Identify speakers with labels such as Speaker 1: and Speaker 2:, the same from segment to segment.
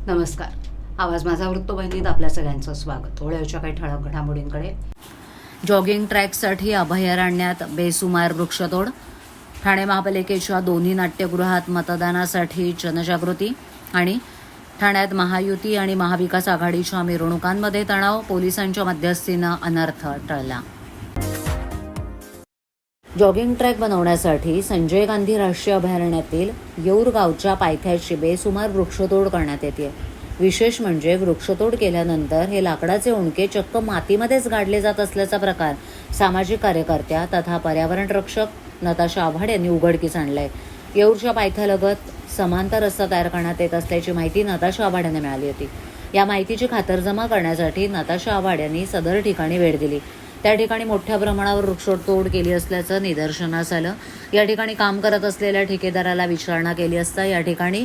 Speaker 1: नमस्कार. आवाज माझा वृत्तवाहिनीत आपल्या सगळ्यांचं स्वागत. वेळेच्या काही ठळक घडामोडींकडे. जॉगिंग ट्रॅकसाठी अभयारण्यात बेसुमार वृक्षतोड. ठाणे महापालिकेच्या दोन्ही नाट्यगृहात मतदानासाठी जनजागृती. आणि ठाण्यात महायुती आणि महाविकास आघाडीच्या मिरवणुकांमध्ये तणाव. पोलिसांच्या मध्यस्थीनं अनर्थ टळला. जॉगिंग ट्रॅक बनवण्यासाठी संजय गांधी राष्ट्रीय अभयारण्यातील येऊर गावच्या पायथ्याची बेसुमार वृक्षतोड करण्यात येते. विशेष म्हणजे वृक्षतोड केल्यानंतर हे लाकडाचे उंडके चक्क मातीमध्येच गाडले जात असल्याचा प्रकार सामाजिक कार्यकर्त्या तथा पर्यावरण रक्षक नताशा आव्हाड यांनी उघडकीस आणलाय. येऊरच्या पायथ्यालगत समांतर रस्ता तयार करण्यात येत असल्याची माहिती नताशा आव्हाड यांना मिळाली होती. या माहितीची खातरजमा करण्यासाठी नताशा आव्हाड यांनी सदर ठिकाणी भेट दिली. त्या ठिकाणी मोठ्या प्रमाणावर वृक्षतोड केली असल्याचं निदर्शनास आलं. या ठिकाणी काम करत असलेल्या ठेकेदाराला विचारणा केली असता या ठिकाणी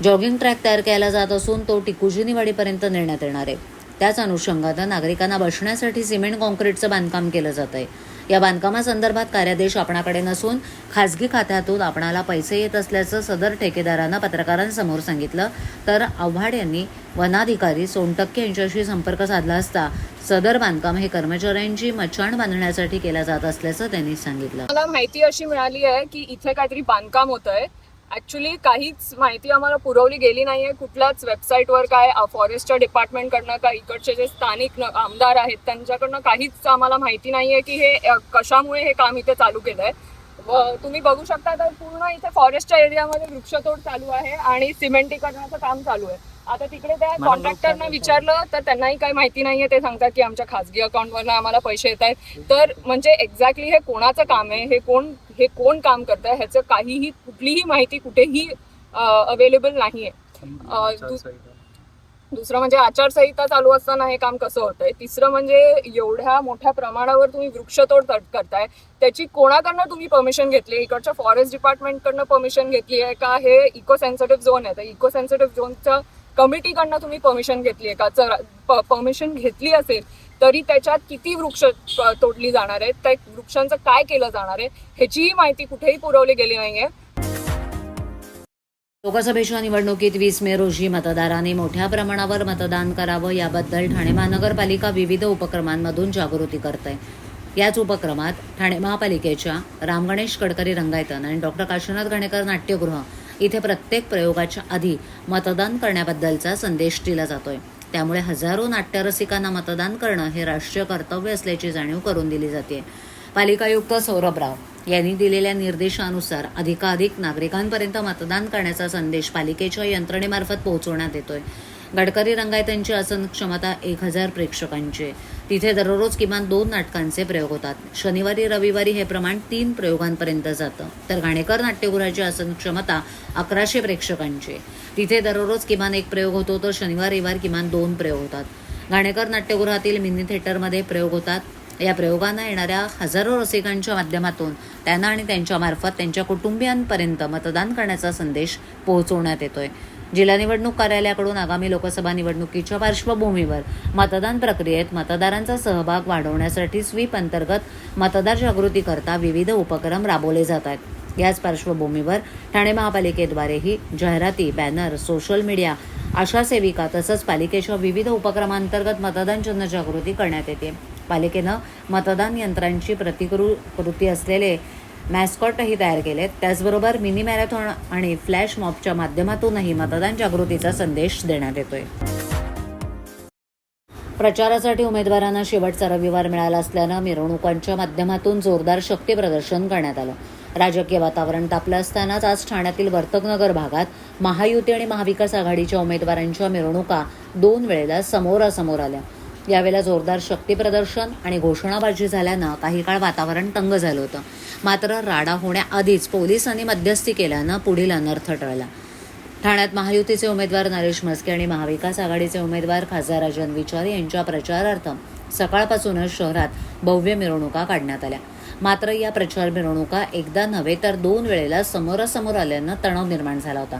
Speaker 1: जॉगिंग ट्रॅक तयार केला जात असून तो टिकुजीनीवाडीपर्यंत नेण्यात येणार आहे. त्याच अनुषंगानं नागरिकांना बसण्यासाठी सिमेंट कॉन्क्रीटचं बांधकाम केलं जात आहे. या बांधकामासंदर्भात कार्यादेश आपणाकडे नसून खासगी खात्यातून आपणाला पैसे येत असल्याचं सदर ठेकेदारानं पत्रकारांसमोर सांगितलं. तर आव्हाड यांनी वनाधिकारी सोनटक्के यांच्याशी संपर्क साधला असता सदर बांधकाम हे कर्मचाऱ्यांची मचाण बांधण्यासाठी केलं जात असल्याचं त्यांनी सांगितलं.
Speaker 2: मला माहिती अशी मिळाली आहे की इथे काहीतरी बांधकाम होत आहे. ऍक्च्युली काहीच माहिती आम्हाला पुरवली गेली नाहीये कुठल्याच वेबसाईटवर. काय फॉरेस्टच्या डिपार्टमेंटकडनं का इकडचे जे स्थानिक आमदार आहेत त्यांच्याकडनं काहीच आम्हाला माहिती नाहीये की हे कशामुळे हे काम इथे चालू केलंय. तुम्ही बघू शकता तर पूर्ण इथे फॉरेस्टच्या एरियामध्ये वृक्षतोड चालू आहे आणि सिमेंटीकरणाचं काम चालू आहे. आता तिकडे त्या कॉन्ट्रॅक्टरना विचारलं तर त्यांनाही काही माहिती नाहीये. ते सांगतात की आमच्या खासगी अकाउंटवरनं आम्हाला पैसे येत आहेत. तर म्हणजे एक्झॅक्टली हे कोणाचं काम आहे, हे कोण काम करत आहे ह्याचं काहीही कुठलीही माहिती कुठेही अवेलेबल नाहीये. दुसरं म्हणजे आचारसंहिता चालू असताना हे काम कसं होतंय. तिसरं म्हणजे एवढ्या मोठ्या प्रमाणावर तुम्ही वृक्षतोड करताय त्याची कोणाकडनं तुम्ही परमिशन घेतली. इकडच्या फॉरेस्ट डिपार्टमेंटकडनं परमिशन घेतली आहे का. हे इको सेन्सिटिव्ह झोन आहे तर इको सेन्सिटिव्ह झोनच्या कमिटीकडनं तुम्ही परमिशन घेतली आहे का. परमिशन घेतली असेल तरी त्याच्यात किती वृक्ष तोडली जाणार आहेत, त्या वृक्षांचं काय केलं जाणार आहे ह्याचीही माहिती कुठेही पुरवली गेली नाहीये.
Speaker 1: लोकसभेच्या निवडणुकीत 20 मे रोजी मतदारांनी मोठ्या प्रमाणावर मतदान करावं याबद्दल ठाणे महानगरपालिका विविध उपक्रमांमधून जागृती करते. याच उपक्रमात ठाणे महापालिकेच्या राम गणेश गडकरी रंगायतन आणि डॉक्टर काशीनाथ घाणेकर नाट्यगृह इथे प्रत्येक प्रयोगाच्या आधी मतदान करण्याबद्दलचा संदेश दिला जातोय. त्यामुळे हजारो नाट्यरसिकांना मतदान करणं हे राष्ट्रीय कर्तव्य असल्याची जाणीव करून दिली जाते. पालिका आयुक्त सौरभ राव यांनी दिलेल्या निर्देशानुसार अधिकाधिक नागरिकांपर्यंत मतदान करण्याचा संदेश पालिकेच्या यंत्रणेमार्फत पोहोचवण्यात येतोय. गडकरी रंगायतांची आसन क्षमता 1000 प्रेक्षकांची. तिथे दररोज किमान 2 नाटकांचे प्रयोग होतात. शनिवारी रविवारी हे प्रमाण 3 प्रयोगांपर्यंत जातं. तर घाणेकर नाट्यगृहाची आसन क्षमता 1100 प्रेक्षकांची. तिथे दररोज किमान 1 प्रयोग होतो तर शनिवार रविवार किमान 2 प्रयोग होतात. घाणेकर नाट्यगृहातील मिनी थिएटरमध्ये प्रयोग होतात. या प्रयोगांना येणाऱ्या हजारो रसिकांच्या माध्यमातून त्यांना आणि त्यांच्यामार्फत त्यांच्या कुटुंबियांपर्यंत मतदान करण्याचा संदेश पोहोचवण्यात येतोय. जिल्हा निवडणूक कार्यालयाकडून आगामी लोकसभा निवडणुकीच्या पार्श्वभूमीवर मतदान प्रक्रियेत मतदारांचा सहभाग वाढवण्यासाठी स्वीप अंतर्गत मतदार जागृतीकरता विविध उपक्रम राबवले जात आहेत. याच पार्श्वभूमीवर ठाणे महापालिकेद्वारेही जाहिराती, बॅनर, सोशल मीडिया, आशा सेविका तसंच पालिकेच्या विविध उपक्रमांतर्गत मतदान जनजागृती करण्यात येते. पालिकेनं मतदान यंत्रांची प्रतिकृती असलेले मॅस्कॉटही तयार केलेत. त्याचबरोबर मिनी मॅरेथॉन आणि फ्लॅश मॉबच्या माध्यमातूनही मतदान जागृतीचा संदेश देण्यात येतोय. प्रचारासाठी उमेदवारांना शेवटचा रविवार मिळाला असल्यानं मिरवणुकांच्या माध्यमातून जोरदार शक्ती प्रदर्शन करण्यात आलं. राजकीय वातावरण तापलं असतानाच आज ठाण्यातील वर्तकनगर भागात महायुती आणि महाविकास आघाडीच्या उमेदवारांच्या मिरवणुका 2 वेळेला समोरासमोर आल्या. यावेळेला जोरदार शक्ती प्रदर्शन आणि घोषणाबाजी झाल्यानं काही काळ वातावरण तंग झालं होतं. मात्र राडा होण्याआधीच पोलिसांनी मध्यस्थी केल्यानं पुढील अनर्थ टळला. ठाण्यात महायुतीचे उमेदवार नरेश म्हस्के आणि महाविकास आघाडीचे उमेदवार खासदार राजन विचारे यांच्या प्रचारार्थ सकाळपासूनच शहरात भव्य मिरवणुका काढण्यात आल्या. मात्र या प्रचार मिरवणुका एकदा नव्हे तर 2 वेळेला समोरासमोर आल्यानं तणाव निर्माण झाला होता.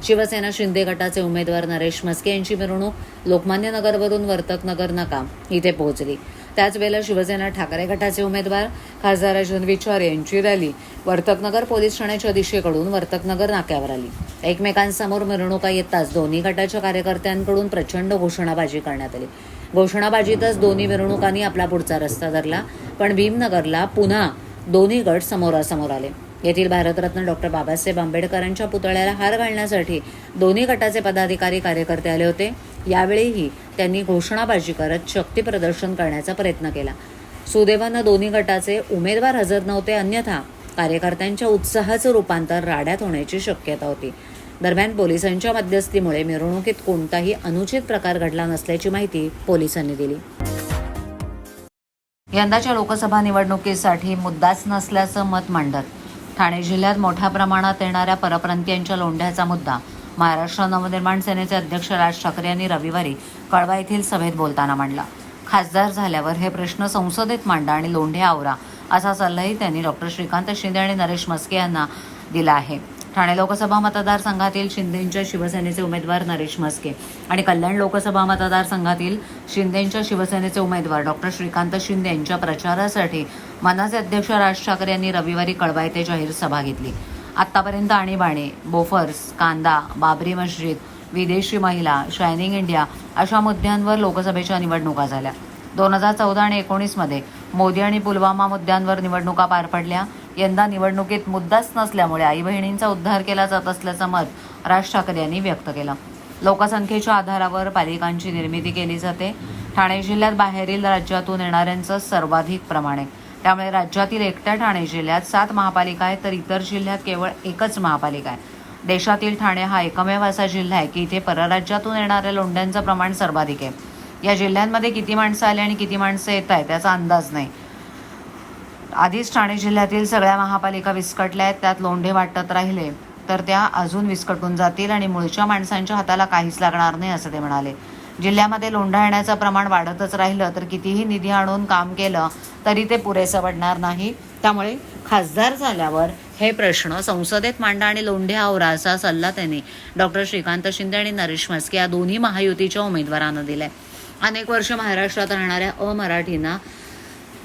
Speaker 1: शिवसेना शिंदे गटाचे उमेदवार नरेश म्हस्के यांची मिरवणूक लोकमान्य नगरवरून वर्तकनगर नाका इथे पोहोचली. त्याच वेळेला शिवसेना ठाकरे गटाचे उमेदवार खासदार अजय विचारे यांची रॅली वर्तकनगर पोलीस ठाण्याच्या दिशेकडून वर्तकनगर नाक्यावर आली. एकमेकांसमोर मिरवणुका येताच दोन्ही गटाच्या कार्यकर्त्यांकडून प्रचंड घोषणाबाजी करण्यात आली. घोषणाबाजीतच दोन्ही मिरवणुकांनी आपला पुढचा रस्ता धरला. पण भीमनगरला पुन्हा दोन्ही गट समोरासमोर आले. येथील भारतरत्न डॉक्टर बाबासाहेब आंबेडकरांच्या पुतळ्याला हार घालण्यासाठी दोन्ही गटाचे पदाधिकारी कार्यकर्ते आले होते. यावेळीही त्यांनी घोषणाबाजी करत शक्ती प्रदर्शन करण्याचा प्रयत्न केला. सुदैवानं दोन्ही गटाचे उमेदवार हजर नव्हते, अन्यथा कार्यकर्त्यांच्या उत्साहाचं रूपांतर राड्यात होण्याची शक्यता होती. दरम्यान पोलिसांच्या मध्यस्थीमुळे मिरवणुकीत कोणताही अनुचित प्रकार घडला नसल्याची माहिती पोलिसांनी दिली. यंदाच्या लोकसभा निवडणुकीसाठी मुद्दाच नसल्याचं मत मांडत ठाणे जिल्ह्यात मोठ्या प्रमाणात येणाऱ्या परप्रांतीयांच्या लोंढ्याचा मुद्दा महाराष्ट्र नवनिर्माण सेनेचे अध्यक्ष राज ठाकरे यांनी रविवारी कळवा येथील सभेत बोलताना मांडला. खासदार झाल्यावर हे प्रश्न संसदेत मांडा आणि लोंढे आवरा असा सल्लाही त्यांनी डॉक्टर श्रीकांत शिंदे आणि नरेश म्हस्के यांना दिला आहे. ठाणे लोकसभा मतदारसंघातील शिंदेंच्या शिवसेनेचे उमेदवार नरेश म्हस्के आणि कल्याण लोकसभा मतदारसंघातील शिंदेंच्या शिवसेनेचे उमेदवार डॉक्टर श्रीकांत शिंदे यांच्या प्रचारासाठी मनसे अध्यक्ष राज ठाकरे यांनी रविवारी कळवा येथे जाहीर सभा घेतली. आतापर्यंत आणीबाणी, बोफर्स, कांदा, बाबरी मस्जिद, विदेशी महिला, शायनिंग इंडिया अशा मुद्द्यांवर लोकसभेच्या निवडणुका झाल्या. 2014 आणि 19मध्ये मोदी आणि पुलवामा मुद्द्यांवर निवडणुका पार पडल्या. यंदा निवडणुकीत मुद्दाच नसल्यामुळे आई बहिणींचा उद्धार केला जात असल्याचं मत राज ठाकरे यांनी व्यक्त केलं. लोकसंख्येच्या आधारावर पालिकांची निर्मिती केली जाते. ठाणे जिल्ह्यात बाहेरील राज्यातून येणाऱ्यांचं सर्वाधिक प्रमाण आहे. त्यामुळे राज्यातील एकट्या ठाणे जिल्ह्यात 7 महापालिका आहेत, तर इतर जिल्ह्यात केवळ एकच महापालिका आहे. देशातील ठाणे हा एकमेव असा जिल्हा आहे की इथे परराज्यातून येणाऱ्या लोंढ्यांचं प्रमाण सर्वाधिक आहे. या जिल्ह्यांमध्ये किती माणसं आली आणि किती माणसं येत आहेत त्याचा अंदाज नाही. आधीच ठाणे जिल्ह्यातील सगळ्या महापालिका विस्कटल्या आहेत. त्यात लोंढे वाटत राहिले तर त्या अजून विस्कटून जातील आणि मूळच्या माणसांच्या हाताला काहीच लागणार नाही असं ते म्हणाले. जिल्ह्यामध्ये लोंढा येण्याचं प्रमाण वाढतच राहिलं तर कितीही निधी आणून काम केलं तरी ते पुरेसं पडणार नाही. त्यामुळे खासदार झाल्यावर हे प्रश्न संसदेत मांडा आणि लोंढे आवरा असा सल्ला त्यांनी डॉक्टर श्रीकांत शिंदे आणि नरेश म्हस्के या दोन्ही महायुतीच्या उमेदवारांना दिलाय. अनेक वर्ष महाराष्ट्रात राहणाऱ्या अमराठींना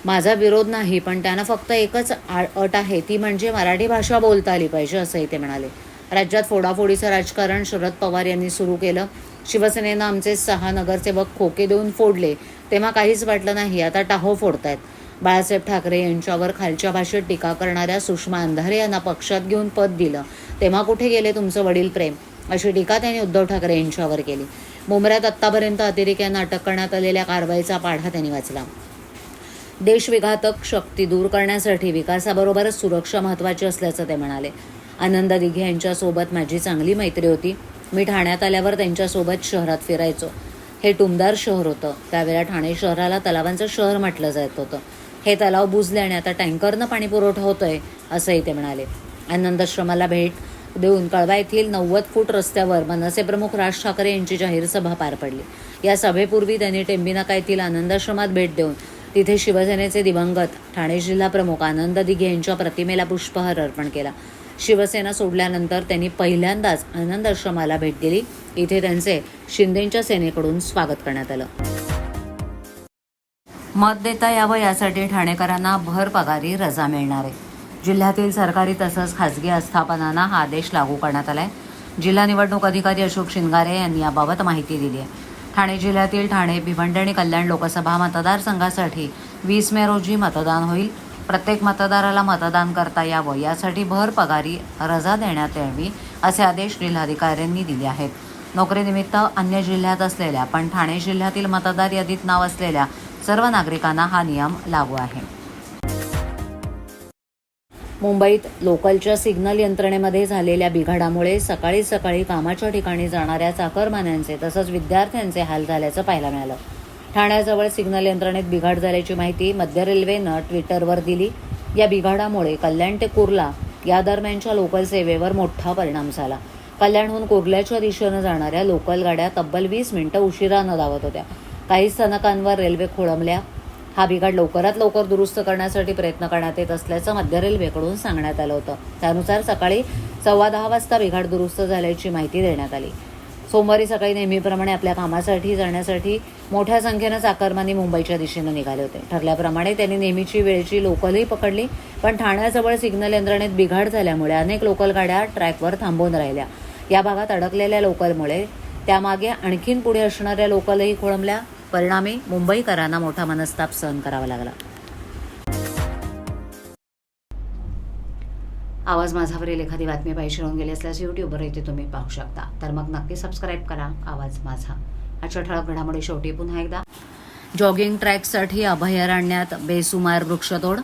Speaker 1: माझा विरोध नाही, पण त्यांना फक्त एकच अट आहे, ती म्हणजे मराठी भाषा बोलता आली पाहिजे असंही ते म्हणाले. राज्यात फोडाफोडीचं राजकारण शरद पवार यांनी सुरू केलं. शिवसेनेनं आमचे 6 नगरसेवक खोके देऊन फोडले तेव्हा काहीच वाटलं नाही, आता टाहो फोडतायत. बाळासाहेब ठाकरे यांच्यावर खालच्या भाषेत टीका करणाऱ्या सुषमा अंधारे यांना पक्षात घेऊन पद दिलं तेव्हा कुठे गेले तुमचं वडील प्रेम, अशी टीका त्यांनी उद्धव ठाकरे यांच्यावर केली. मुंबईत आत्तापर्यंत अतिरेक्यांना अटक करण्यात आलेल्या कारवाईचा पाढा त्यांनी वाचला. देशविघातक शक्ती दूर करण्यासाठी विकासाबरोबरच सुरक्षा महत्त्वाची असल्याचं ते म्हणाले. आनंद दिघे यांच्यासोबत माझी चांगली मैत्री होती. मी ठाण्यात आल्यावर त्यांच्यासोबत शहरात फिरायचो. हे टुमदार शहर होतं. त्यावेळेला ठाणे शहराला तलावांचं शहर म्हटलं जात होतं. हे तलाव बुजले आणि आता टँकरनं पाणी पुरवठा होतोय असंही ते म्हणाले. आनंदाश्रमाला भेट देऊन कळवा येथील 90 फूट रस्त्यावर मनसे प्रमुख राज ठाकरे यांची जाहीर सभा पार पडली. या सभेपूर्वी त्यांनी टेंबिनाका येथील आनंदाश्रमात भेट देऊन तिथे शिवसेनेचे दिवंगत ठाणे जिल्हा प्रमुख आनंद दिघे यांच्या प्रतिमेला पुष्पहार अर्पण केला. शिवसेना सोडल्यानंतर त्यांनी पहिल्यांदाच आनंद आश्रमाला भेट दिली. इथे त्यांचे शिंदेंच्या सेनेकडून स्वागत करण्यात आलं. मत देता यावं यासाठी ठाणेकरांना भर पगारी रजा मिळणार आहे. जिल्ह्यातील सरकारी तसंच खासगी आस्थापनांना हा आदेश लागू करण्यात आलाय. जिल्हा निवडणूक अधिकारी अशोक शिंगारे यांनी याबाबत माहिती दिली आहे. ठाणे जिल्ह्यातील ठाणे, भिवंडी आणि कल्याण लोकसभा मतदारसंघासाठी 20 मे रोजी मतदान होईल. प्रत्येक मतदाराला मतदान करता यावं यासाठी भर पगारी रजा देण्यात यावी असे आदेश जिल्हाधिकाऱ्यांनी दिले आहेत. नोकरीनिमित्त अन्य जिल्ह्यात असलेल्या पण ठाणे जिल्ह्यातील मतदार यादीत नाव असलेल्या सर्व नागरिकांना हा नियम लागू आहे. मुंबईत लोकलच्या सिग्नल यंत्रणेमध्ये झालेल्या बिघाडामुळे सकाळी सकाळी कामाच्या ठिकाणी जाणाऱ्या चाकरमान्यांचे तसंच विद्यार्थ्यांचे हाल झाल्याचं पाहायला मिळालं. ठाण्याजवळ सिग्नल यंत्रणेत बिघाड झाल्याची माहिती मध्य रेल्वेनं ट्विटरवर दिली. या बिघाडामुळे कल्याण ते कुर्ला या दरम्यानच्या लोकल सेवेवर मोठा परिणाम झाला. कल्याणहून कुर्ल्याच्या दिशेनं जाणाऱ्या लोकल गाड्या तब्बल 20 मिनिटं उशिरानं धावत होत्या. काही स्थानकांवर रेल्वे खोळंबल्या. हा बिघाड लवकरात लवकर दुरुस्त करण्यासाठी प्रयत्न करण्यात येत असल्याचं मध्य रेल्वेकडून सांगण्यात आलं होतं. त्यानुसार सकाळी 10:15 वाजता बिघाड दुरुस्त झाल्याची माहिती देण्यात आली. सोमवारी सकाळी नेहमीप्रमाणे आपल्या कामासाठी जाण्यासाठी मोठ्या संख्येनं चाकरमानी मुंबईच्या दिशेनं निघाले होते. ठरल्याप्रमाणे त्यांनी नेहमीची वेळची लोकलही पकडली, पण ठाण्याजवळ सिग्नल यंत्रणेत बिघाड झाल्यामुळे अनेक लोकल गाड्या ट्रॅकवर थांबून राहिल्या. या भागात अडकलेल्या लोकलमुळे त्यामागे आणखीन पुढे असणाऱ्या लोकलही खोळंबल्या. परिणामी मुंबईकरांना मोठा मनस्ताप सहन करावा लागला. आवाज माझावरील एखादी बातमी पाहिजे होऊन गेली असल्यास यूट्यूबवर इथे तुम्ही पाहू शकता. तर मग नक्की सबस्क्राईब करा आवाज माझा. आजच्या ठळक घडामोडी शेवटी पुन्हा एकदा. जॉगिंग ट्रॅकसाठी अभयारण्यात बेसुमार वृक्षतोड.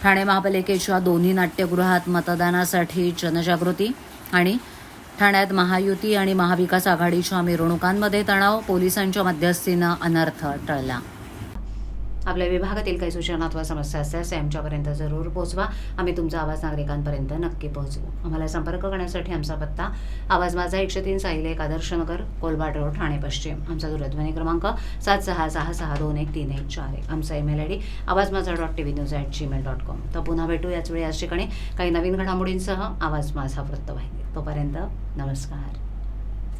Speaker 1: ठाणे महापालिकेच्या दोन्ही नाट्यगृहात मतदानासाठी जनजागृती. आणि ठाण्यात महायुती आणि महाविकास आघाडीच्या मिरवणुकांमध्ये तणाव. पोलिसांच्या मध्यस्थीनं अनर्थ टळला. आपल्या विभागातील काही सूचना अथवा समस्या असल्यास आमच्यापर्यंत जरूर पोहोचवा. आम्ही तुमचा आवाज नागरिकांपर्यंत नक्की पोहोचवू. आम्हाला संपर्क करण्यासाठी आमचा पत्ता आवाज माझा 103 साईल 1 आदर्शनगर कोलबाड रोड ठाणे पश्चिम. आमचा दूरध्वनी क्रमांक 7666213141. आमचा ईमेल ID awazmaza.tvnews@gmail.com. तर पुन्हा भेटू याच वेळी याच ठिकाणी काही नवीन घडामोडींसह आवाज माझा वृत्तवाहिनी. तोपर्यंत नमस्कार.